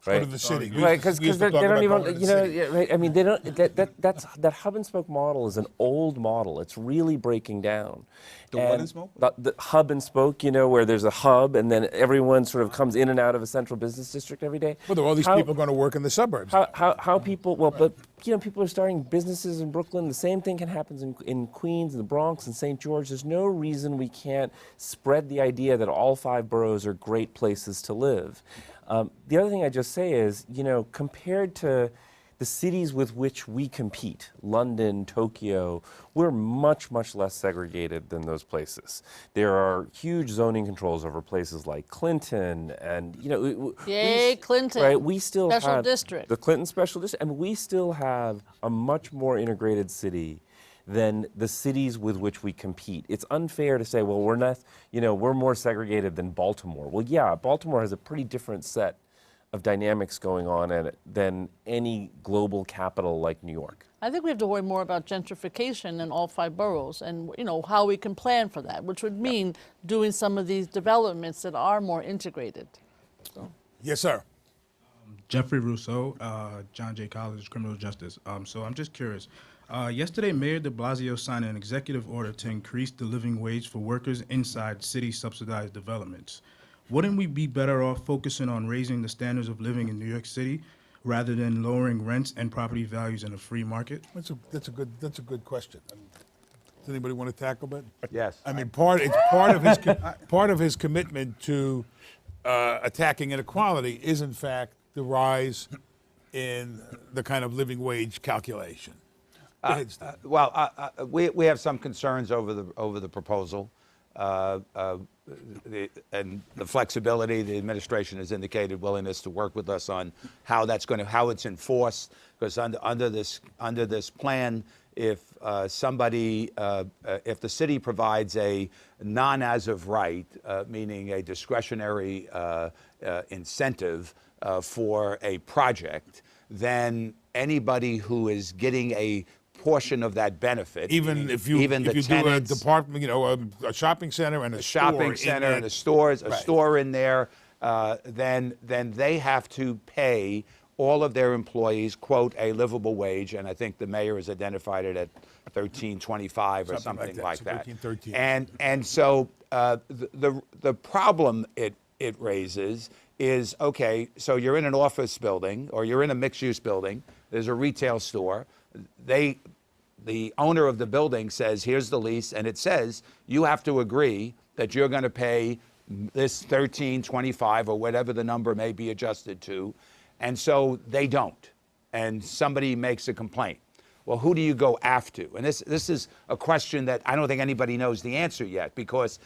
Go Right? to the city. Right, because We used they to talk don't about even, going to the city. yeah, right. I mean, they don't. That hub and spoke model is an old model. It's really breaking down. The what and spoke? The hub and spoke, where there's a hub and then everyone sort of comes in and out of a central business district every day. Well, there are all these people going to work in the suburbs. How people? Well, but people are starting businesses in Brooklyn. The same thing can happen in Queens, and the Bronx, and St. George. There's no reason we can't spread the idea that all 5 boroughs are great places to live. The other thing I just say is, compared to the cities with which we compete, London, Tokyo, we're much, much less segregated than those places. There are huge zoning controls over places like Clinton, and Yay, Clinton. Right, we still Special have district. the Clinton special district, and we still have a much more integrated city than the cities with which we compete. It's unfair to say, well, we're not, we're more segregated than Baltimore. Well, yeah, Baltimore has a pretty different set of dynamics going on in it than any global capital like New York. I think we have to worry more about gentrification in all 5 boroughs and how we can plan for that, which would mean doing some of these developments that are more integrated. Yes, sir. Jeffrey Rousseau, John Jay College, Criminal Justice. So I'm just curious. Yesterday, Mayor de Blasio signed an executive order to increase the living wage for workers inside city-subsidized developments. Wouldn't we be better off focusing on raising the standards of living in New York City rather than lowering rents and property values in a free market? That's a good question. Does anybody want to tackle that? Yes. I mean, it's part of his commitment to attacking inequality is in fact the rise in the kind of living wage calculation. Go ahead, Steve. We have some concerns over the proposal, and the flexibility. The administration has indicated willingness to work with us on how it's enforced. Because under this plan, if if the city provides a non-as-of right, meaning a discretionary incentive for a project, then anybody who is getting a portion of that benefit, Even if you do a department, a shopping center and a shopping center and a store in there, then they have to pay all of their employees, quote, a livable wage, and I think the mayor has identified it at $13.25 or something like that. $13.13. And so the problem it raises is, okay, so you're in an office building or you're in a mixed-use building. There's a retail store. The owner of the building says, here's the lease, and it says you have to agree that you're going to pay this $13.25 or whatever the number may be adjusted to, and so they don't, and somebody makes a complaint. Well, who do you go after? And this is a question that I don't think anybody knows the answer yet, because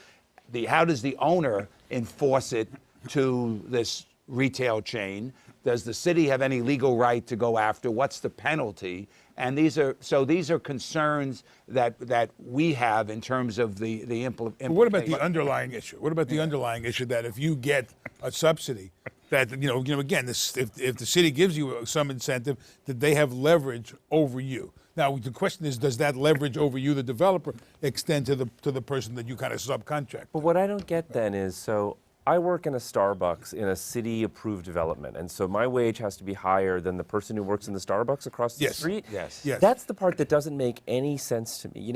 how does the owner enforce it to this retail chain? Does the city have any legal right to go after? What's the penalty? And these are concerns that we have in terms of the implementation. What about the underlying issue? What about the underlying issue that if you get a subsidy, that again, if the city gives you some incentive, that they have leverage over you? Now the question is, does that leverage over you, the developer, extend to the person that you kind of subcontract? But what I don't get then is, so I work in a Starbucks in a city-approved development, and so my wage has to be higher than the person who works in the Starbucks across the street? Yes. Yes. That's the part that doesn't make any sense to me.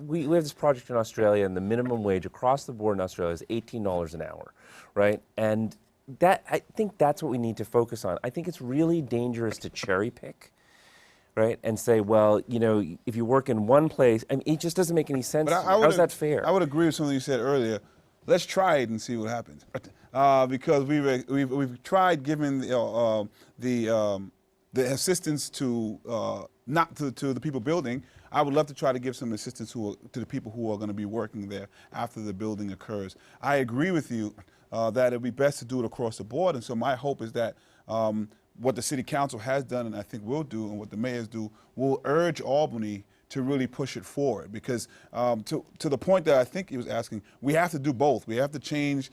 We have this project in Australia, and the minimum wage across the board in Australia is $18 an hour, right? And I think that's what we need to focus on. I think it's really dangerous to cherry pick, right? And say, well, you know, if you work in one place, I mean, it just doesn't make any sense. But How's that fair? I would agree with something you said earlier. Let's try it and see what happens. Because we've tried giving the assistance to not to the people building. I would love to try to give some assistance to the people who are going to be working there after the building occurs. I agree with you that it would be best to do it across the board. And so my hope is that what the city council has done, and I think will do, and what the mayors do, will urge Albany to really push it forward. Because to the point that I think he was asking, we have to do both. We have to change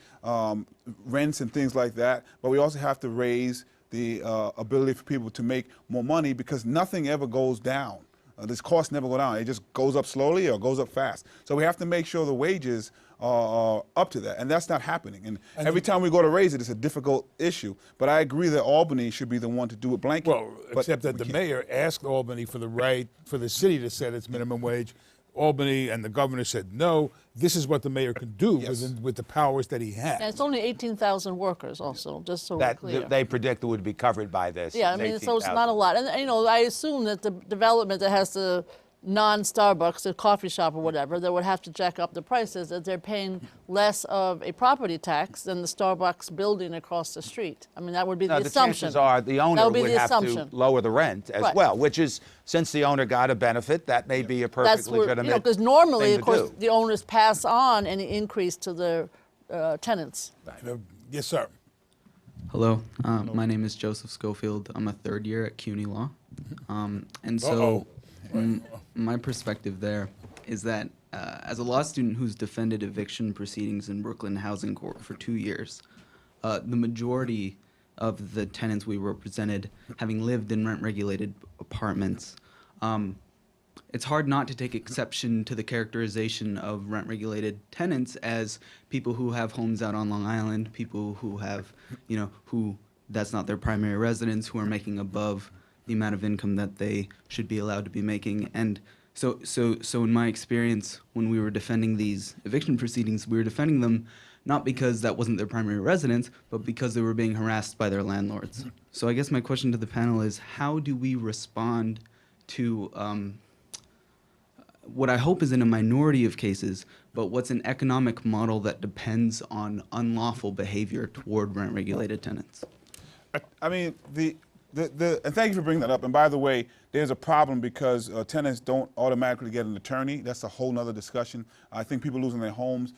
rents and things like that, but we also have to raise the ability for people to make more money, because nothing ever goes down. This cost never go down. It just goes up slowly or goes up fast. So we have to make sure the wages are up to that, and that's not happening. And every time we go to raise it, it's a difficult issue. But I agree that Albany should be the one to do it blanket. Well, except that the mayor asked Albany for the right for the city to set its minimum wage. Albany and the governor said no. This is what the mayor can do with the powers that he has. And it's only 18,000 workers also, just so we're That clear. they predict would be covered by this. Yeah, I mean, so it's not a lot. And, you know, I assume that the development that has the non-Starbucks, a coffee shop or whatever, that would have to jack up the prices, that they're paying less of a property tax than the Starbucks building across the street. I mean, that would be the assumption. Chances are the owner That would be would the have assumption. to lower the rent as Right. well, which is, since the owner got a benefit, that may be a That's perfectly where, legitimate you know, because normally, thing of course, to do. the owners pass on any increase to their tenants. Yes, sir. Hello, my name is Joseph Schofield. I'm a third year at CUNY Law. And so my perspective there is that as a law student who's defended eviction proceedings in Brooklyn Housing Court for 2 years, the majority of the tenants we represented having lived in rent-regulated apartments, it's hard not to take exception to the characterization of rent-regulated tenants as people who have homes out on Long Island, people who have, you know, who that's not their primary residence, who are making above the amount of income that they should be allowed to be making. And so in my experience, when we were defending these eviction proceedings, we were defending them not because that wasn't their primary residence, but because they were being harassed by their landlords. So I guess my question to the panel is, how do we respond to what I hope is in a minority of cases, but what's an economic model that depends on unlawful behavior toward rent-regulated tenants? I mean, and thank you for bringing that up. And by the way, there's a problem because tenants don't automatically get an attorney. That's a whole nother discussion. I think people losing their homes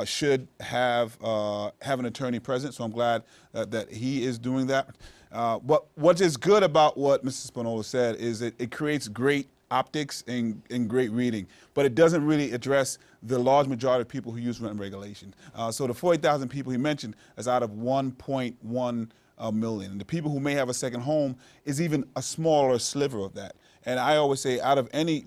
should have an attorney present. So I'm glad that he is doing that. But what is good about what Mrs. Spinola said is that it creates great optics and great reading, but it doesn't really address the large majority of people who use rent regulation. So the 40,000 people he mentioned is out of 1.1 million. And the people who may have a second home is even a smaller sliver of that. And I always say,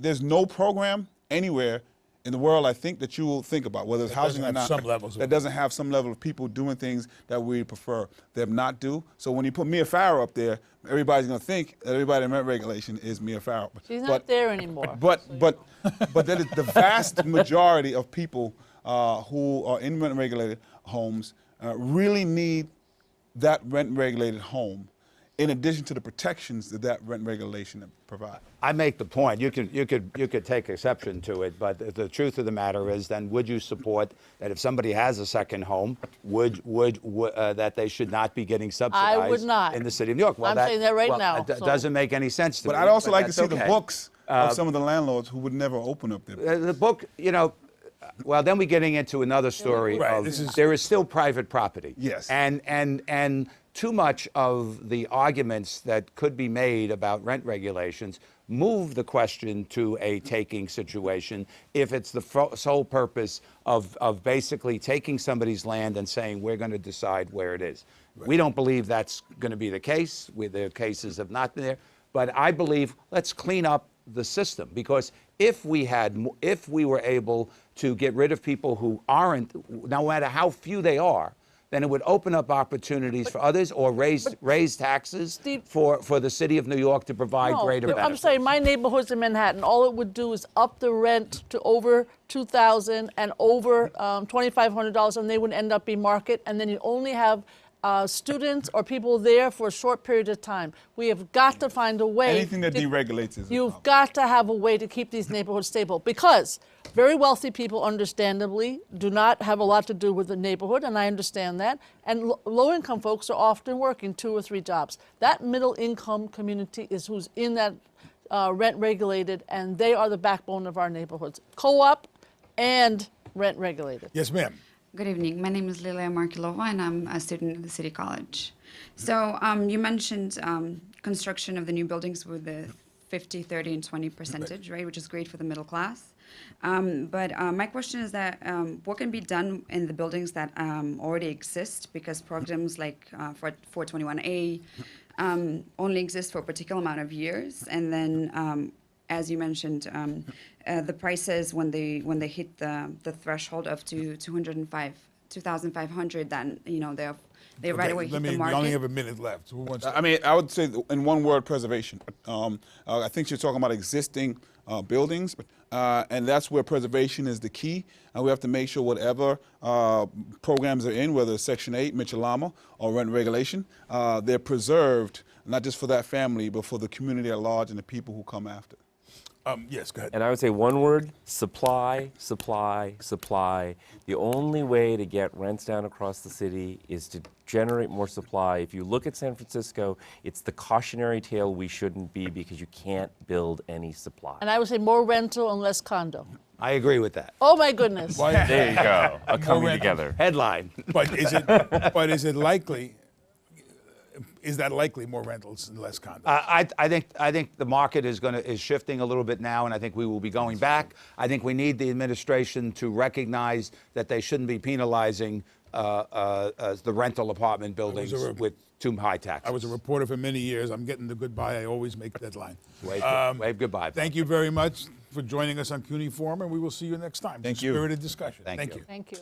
there's no program anywhere in the world, I think, that you will think about, whether it's housing or not, that doesn't have some level of people doing things that we prefer them not do. So when you put Mia Farrow up there, everybody's going to think that everybody in rent regulation is Mia Farrow. She's not there anymore. But that is the vast majority of people who are in rent-regulated homes really need that rent-regulated home, in addition to the protections that rent regulation provides. I make the point. You could take exception to it, but the truth of the matter is, then would you support that if somebody has a second home, that they should not be getting subsidized? I would not. In the city of New York. Well, I'm saying that right now, It so- doesn't make any sense to me. But I'd also like to that's see the okay. books of some of the landlords who would never open up their The book, you know, well, then we're getting into another story Right, of this is- there is still private property. Yes. And too much of the arguments that could be made about rent regulations move the question to a taking situation if it's the sole purpose of basically taking somebody's land and saying we're going to decide where it is. Right. We don't believe that's going to be the case. The cases have not been there. But I believe let's clean up the system, because if we were able to get rid of people who aren't, no matter how few they are, then it would open up opportunities for others, or raise taxes for the city of New York to provide greater benefits. I'm saying my neighborhoods in Manhattan, all it would do is up the rent to over $2,000 and over $2,500, and they would end up being market, and then you only have students or people there for a short period of time. We have got to find a way. Anything that deregulates is a You've problem. got to have a way to keep these neighborhoods stable, because very wealthy people, understandably, do not have a lot to do with the neighborhood, and I understand that. And low-income folks are often working 2 or 3 jobs. That middle-income community is who's in that rent-regulated, and they are the backbone of our neighborhoods. Co-op and rent-regulated. Yes, ma'am. Good evening. My name is Lilia Markilova, and I'm a student at the City College. So you mentioned construction of the new buildings with the 50, 30, and 20 percentage, right, which is great for the middle class. But my question is that what can be done in the buildings that already exist, because programs like 421A only exist for a particular amount of years, and then as you mentioned, the prices when they hit the threshold of 2,500, then they right away hit the We market. only have a minute left. Who wants to? I mean, I would say in one word, preservation. I think you're talking about existing buildings, and that's where preservation is the key. And we have to make sure whatever programs are in, whether it's Section 8, Mitchell-Lama, or rent regulation, they're preserved, not just for that family, but for the community at large and the people who come after. Yes, go ahead. And I would say one word: supply, supply, supply. The only way to get rents down across the city is to generate more supply. If you look at San Francisco, it's the cautionary tale we shouldn't be, because you can't build any supply. And I would say more rental and less condo. I agree with that. Oh, my goodness. Why- There you go. A coming rentals. together. Headline. But is it likely? Is that likely more rentals and less condos? I think the market is shifting a little bit now, and I think we will be going back. I think we need the administration to recognize that they shouldn't be penalizing the rental apartment buildings with too high taxes. I was a reporter for many years. I'm getting the goodbye. I always make deadline. Wave goodbye. Thank you very much for joining us on CUNY Forum, and we will see you next time. Thank It's a you. spirited discussion. Thank you. Thank you.